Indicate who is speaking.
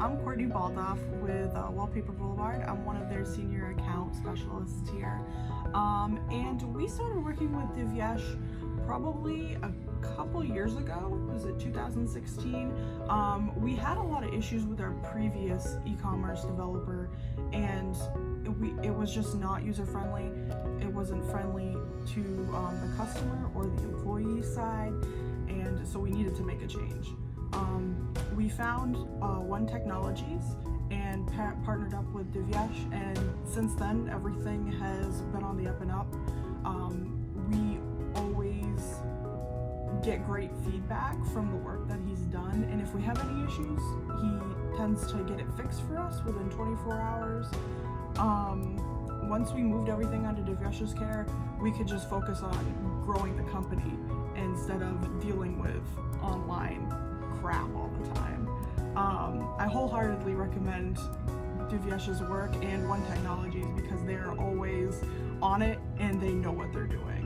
Speaker 1: I'm Courtney Baldauff with Wallpaper Boulevard. I'm one of their senior account specialists here. And we started working with Divyesh probably a couple years ago. Was it 2016? We had a lot of issues with our previous e-commerce developer, and it was just not user-friendly. It wasn't friendly to the customer or the employee side, and so we needed to make a change. We found One Technologies and partnered up with Divyesh, and since then everything has been on the up and up. We always get great feedback from the work that he's done, and if we have any issues, he tends to get it fixed for us within 24 hours. Once we moved everything under Divyesh's care, we could just focus on growing the company instead of dealing with online crap all the time. I wholeheartedly recommend Divyesh's work and One Technologies because they're always on it and they know what they're doing.